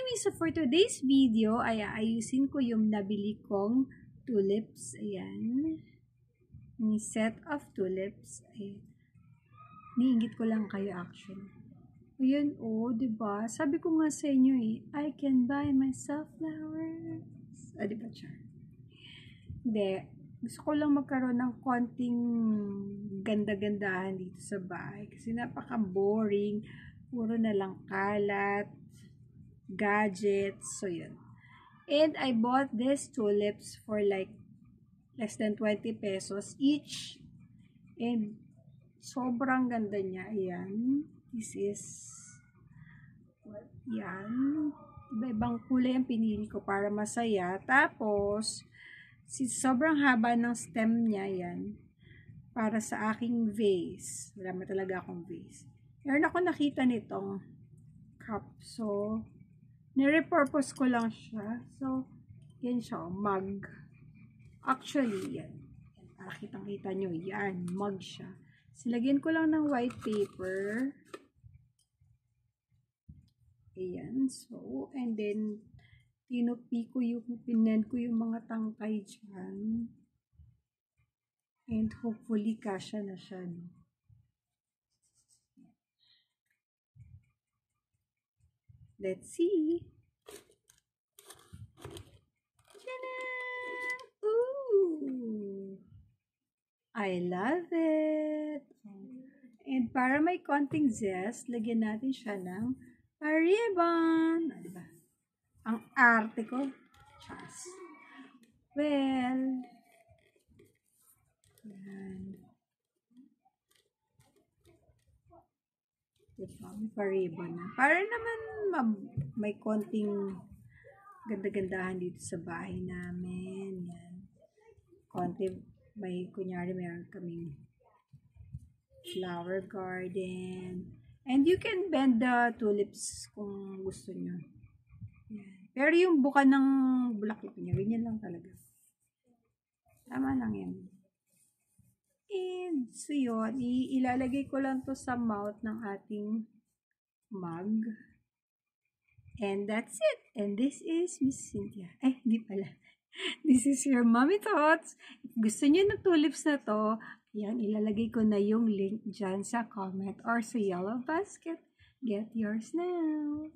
Anyway, so for today's video, ay ayusin ko yung nabili kong tulips. Ayan. Yung set of tulips. Ayan. Niingit ko lang kayo actually. Ayan, oh, diba? Sabi ko nga sa inyo I can buy myself flowers. Diba, Char? Hindi. Gusto ko lang magkaroon ng konting ganda-gandahan dito sa bahay. Kasi napaka-boring. Puro na lang kalat. Gadgets. So, yun. And I bought these tulips for like less than 20 pesos each. And sobrang ganda niya. Ayan. This is yan. Iba-ibang kulay ang pinili ko para masaya. Tapos, sobrang haba ng stem niya yan. Para sa aking vase. Wala mo talaga akong vase. Meron ako nakita nitong cup. So, nire-purpose ko lang siya. So, yan siya. Mug. Actually, yan. Para kitang-kita nyo. Yan. Mug siya. Silagyan ko lang ng white paper. Ayan. So, and then, pinend ko yung mga tangkay dyan. And hopefully, kasya na siya. No? Let's see. Tcharam! Ooh! I love it! And para may konting zest, lagyan natin siya ng ribbon. Diba? Ang arte ko. Chas. Well, yan. Diba? May pa-ribbon na. Para naman may konting ganda-gandahan dito sa bahay namin. Yan. Kunyari meron kaming flower garden. And you can bend the tulips kung gusto nyo. Yan. Pero yung buka ng bulaklak niya, ganyan lang talaga. Tama lang yan. And so yun, ilalagay ko lang to sa mouth ng ating mug. And that's it. And this is Miss Cynthia. Hindi pala. This is your Mommy Thoughts. If gusto nyo ng tulips na to, yan, ilalagay ko na yung link dyan sa comment or sa yellow basket. Get yours now.